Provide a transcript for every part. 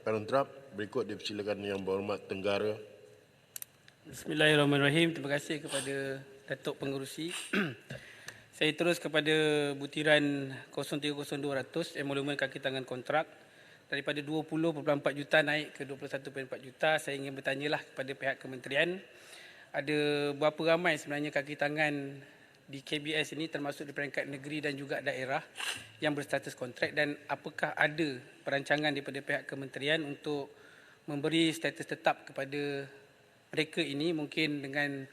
Parentrap. Berikut dipersilakan Yang Berhormat Tenggara. Bismillahirrahmanirrahim. Terima kasih kepada Datuk Pengerusi. Saya terus kepada butiran 030200 emolumen kaki tangan kontrak daripada 20.4 juta naik ke 21.4 juta. Saya ingin bertanyalah kepada pihak kementerian, ada berapa ramai sebenarnya kaki tangan di KBS ini termasuk di peringkat negeri dan juga daerah yang berstatus kontrak, dan apakah ada perancangan daripada pihak kementerian untuk memberi status tetap kepada mereka ini mungkin dengan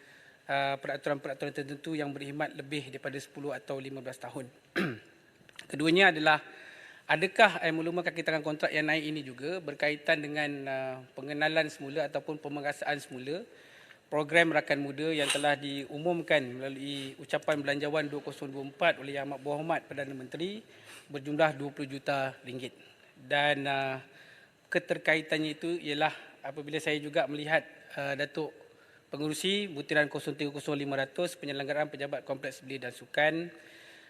peraturan-peraturan tertentu yang berkhidmat lebih daripada 10 atau 15 tahun. Keduanya adalah, adakah emolumen kaki tangan kontrak yang naik ini juga berkaitan dengan pengenalan semula ataupun pemerasaan semula program Rakan Muda yang telah diumumkan melalui ucapan belanjawan 2024 oleh Yang Berhormat Perdana Menteri berjumlah 20 juta ringgit. Dan keterkaitannya itu ialah apabila saya juga melihat Datuk Pengerusi butiran 030500 penyelenggaraan pejabat kompleks belia dan sukan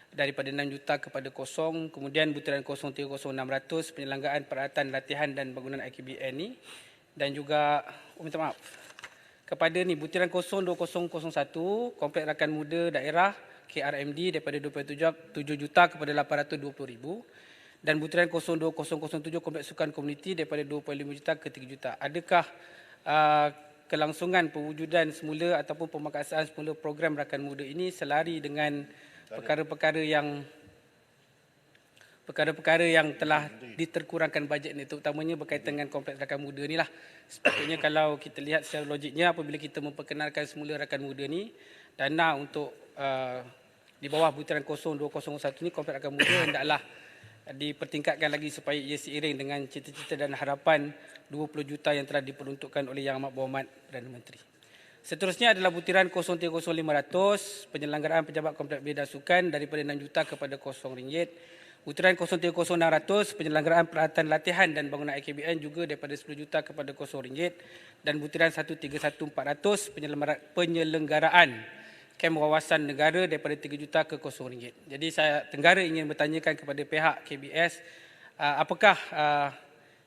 daripada 6 juta kepada kosong, kemudian butiran 030600 penyelenggaraan peralatan latihan dan bangunan IKBN ni, dan juga minta maaf kepada ni butiran 02001 kompleks Rakan Muda daerah KRMD daripada 27 juta kepada 820,000, dan butiran 02007 kompleks sukan komuniti daripada 2.5 juta ke 3 juta. Adakah kelangsungan perwujudan semula ataupun pemaksaan semula program Rakan Muda ini selari dengan perkara-perkara yang telah diterkurangkan bajet ini, terutamanya berkaitan dengan kompleks Rakan Muda ni lah. Sepatutnya kalau kita lihat secara logiknya, apabila kita memperkenalkan semula Rakan Muda ni, dana untuk di bawah butiran 0201 ni kompleks Rakan Muda hendaklah dipertingkatkan lagi supaya ia seiring dengan cita-cita dan harapan 20 juta yang telah diperuntukkan oleh Yang Amat Berhormat Perdana Menteri. Seterusnya adalah butiran 030500 penyelenggaraan pejabat kompleks belia dan sukan daripada 6 juta kepada RM0. Butiran 030600 penyelenggaraan peralatan latihan dan bangunan IKBN juga daripada 10 juta kepada RM0, dan butiran 131400 penyelenggaraan kem wawasan negara daripada 3 juta ke RM0. Jadi saya Tenggara ingin bertanyakan kepada pihak KBS, apakah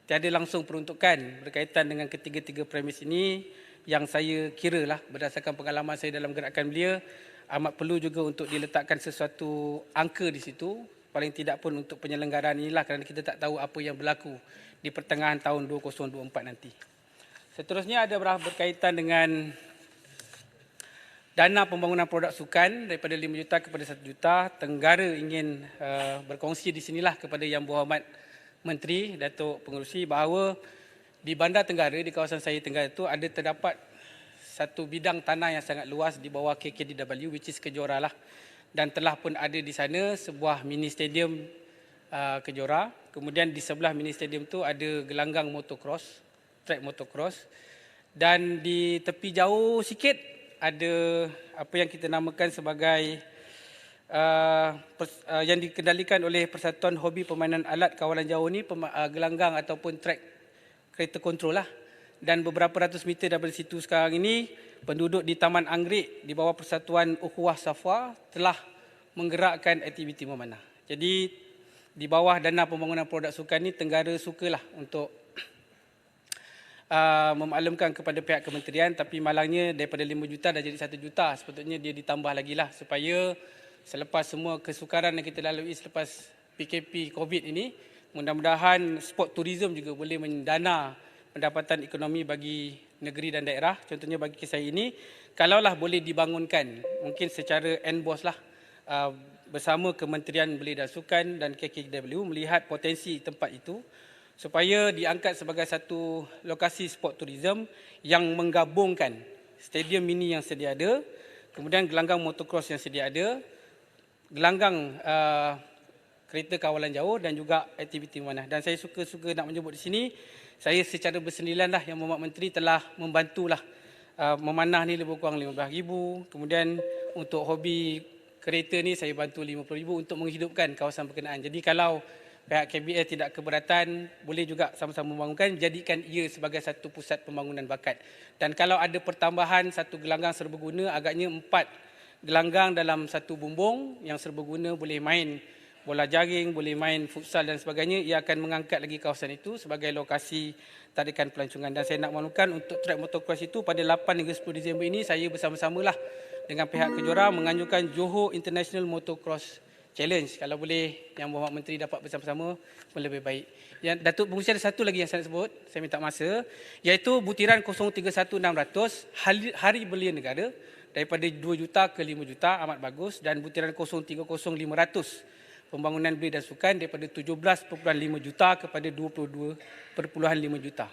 tiada langsung peruntukan berkaitan dengan ketiga-tiga premis ini, yang saya kira lah berdasarkan pengalaman saya dalam gerakan belia amat perlu juga untuk diletakkan sesuatu angka di situ, paling tidak pun untuk penyelenggaraan inilah, kerana kita tak tahu apa yang berlaku di pertengahan tahun 2024 nanti. Seterusnya ada berkaitan dengan dana pembangunan produk sukan daripada 5 juta kepada 1 juta. Tenggara ingin berkongsi di sinilah kepada Yang Berhormat Menteri Datuk Pengerusi bahawa di Bandar Tenggara, di kawasan saya Tenggara itu ada terdapat satu bidang tanah yang sangat luas di bawah KKDW, which is Kejora lah, dan telah pun ada di sana sebuah mini stadium Kejora. Kemudian di sebelah mini stadium tu ada gelanggang motocross, track motocross, dan di tepi jauh sikit ada apa yang kita namakan sebagai yang dikendalikan oleh Persatuan Hobi Permainan Alat Kawalan Jauh ni, gelanggang ataupun track kereta kontrol lah. Dan beberapa ratus meter daripada situ sekarang ini, penduduk di Taman Anggrek di bawah Persatuan Ukhuwah Safwa telah menggerakkan aktiviti memanah. Jadi di bawah dana pembangunan produk sukan ni, Tenggara sukalah untuk memaklumkan kepada pihak kementerian, tapi malangnya daripada 5 juta dah jadi 1 juta. Sepatutnya dia ditambah lagi lah supaya selepas semua kesukaran yang kita lalui selepas PKP COVID ini, mudah-mudahan sport tourism juga boleh mendana pendapatan ekonomi bagi negeri dan daerah. Contohnya bagi saya ini, kalaulah boleh dibangunkan, mungkin secara NBOS lah, bersama Kementerian Belia dan Sukan dan KKDW melihat potensi tempat itu, supaya diangkat sebagai satu lokasi sport tourism yang menggabungkan stadium mini yang sedia ada, kemudian gelanggang motocross yang sedia ada, gelanggang kereta kawalan jauh, dan juga aktiviti memanah. Dan saya suka nak menyebut di sini, saya secara bersendirian lah Yang Berhormat Menteri telah membantulah memanah ni lebih kurang 15,000. Kemudian untuk hobi kereta ni saya bantu 50,000 untuk menghidupkan kawasan berkenaan. Jadi kalau pihak KBS tidak keberatan, boleh juga sama-sama membangunkan, jadikan ia sebagai satu pusat pembangunan bakat. Dan kalau ada pertambahan satu gelanggang serbaguna, agaknya 4 gelanggang dalam satu bumbung yang serbaguna boleh main bola jaring, boleh main futsal dan sebagainya. Ia akan mengangkat lagi kawasan itu sebagai lokasi tarikan pelancongan. Dan saya nak maklumkan untuk track motocross itu pada 8 hingga 10 Disember ini saya bersama-samalah dengan pihak kejora menganjurkan Johor International Motocross Challenge. Kalau boleh Yang Berhormat Menteri dapat bersama-sama lebih baik. Yang Datuk Pengerusi ada satu lagi yang saya nak sebut, saya minta masa, iaitu butiran 031600 Hari Belia Negara daripada 2 juta ke 5 juta, amat bagus. Dan butiran 030500 Pembangunan Belia dan Sukan daripada 17.5 juta kepada 22.5 juta.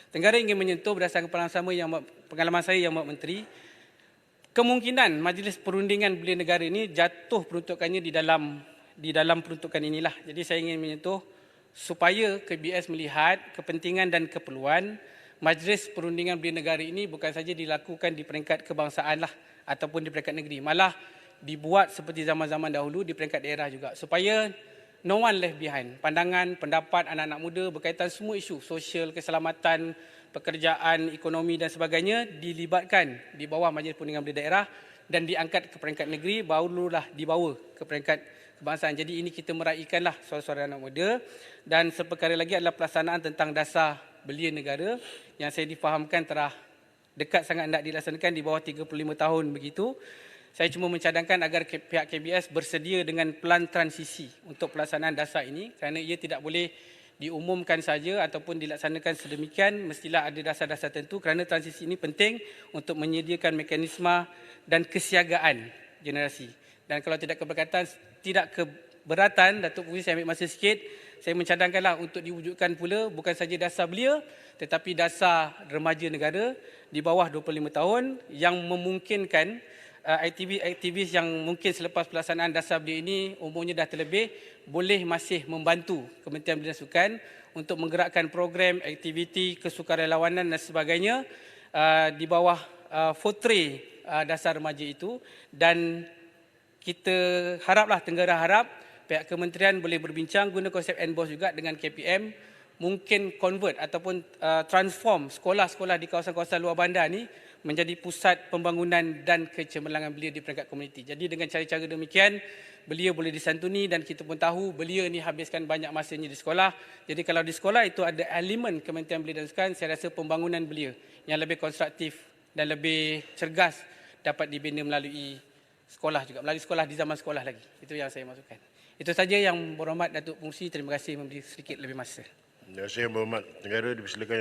Tenggara ingin menyentuh berdasarkan pengalaman saya Yang Berhormat Menteri, kemungkinan Majlis Perundingan Belia Negara ini jatuh peruntukannya di dalam peruntukan inilah. Jadi saya ingin menyentuh supaya KBS melihat kepentingan dan keperluan Majlis Perundingan Belia Negara ini bukan saja dilakukan di peringkat kebangsaan lah ataupun di peringkat negeri, malah dibuat seperti zaman-zaman dahulu di peringkat daerah juga, supaya no one left behind. Pandangan, pendapat anak-anak muda berkaitan semua isu sosial, keselamatan, pekerjaan, ekonomi dan sebagainya dilibatkan di bawah Majlis Perundingan Belia Daerah dan diangkat ke peringkat negeri, barulah dibawa ke peringkat kebangsaan. Jadi ini kita meraihkanlah suara-suara anak muda. Dan seperkara lagi adalah pelaksanaan tentang dasar belia negara yang saya difahamkan telah dekat sangat nak dilaksanakan di bawah 35 tahun begitu. Saya cuma mencadangkan agar pihak KBS bersedia dengan pelan transisi untuk pelaksanaan dasar ini, kerana ia tidak boleh diumumkan saja ataupun dilaksanakan sedemikian, mestilah ada dasar-dasar tertentu, kerana transisi ini penting untuk menyediakan mekanisme dan kesiagaan generasi. Dan kalau tidak keberatan, Datuk Pengerusi saya ambil masa sikit, saya mencadangkanlah untuk diwujudkan pula bukan saja dasar belia tetapi dasar remaja negara di bawah 25 tahun yang memungkinkan aktivis yang mungkin selepas pelaksanaan dasar belia ini umurnya dah terlebih boleh masih membantu Kementerian Belia dan Sukan untuk menggerakkan program, aktiviti, kesukarelawanan dan sebagainya di bawah fotre dasar remaja itu. Dan kita haraplah, Tenggara harap pihak kementerian boleh berbincang guna konsep NBOS juga dengan KPM, mungkin convert ataupun transform sekolah-sekolah di kawasan-kawasan luar bandar ni menjadi pusat pembangunan dan kecemerlangan belia di peringkat komuniti. Jadi dengan cara-cara demikian, belia boleh disantuni dan kita pun tahu belia ni habiskan banyak masanya di sekolah. Jadi kalau di sekolah itu ada elemen Kementerian Belia dan Sukan, saya rasa pembangunan belia yang lebih konstruktif dan lebih cergas dapat dibina melalui sekolah juga, melalui sekolah di zaman sekolah lagi. Itu yang saya maksudkan. Itu saja Yang Berhormat Datuk Pengerusi, terima kasih memberi sedikit lebih masa. Terima kasih Yang Berhormat. Negara dipersilakan.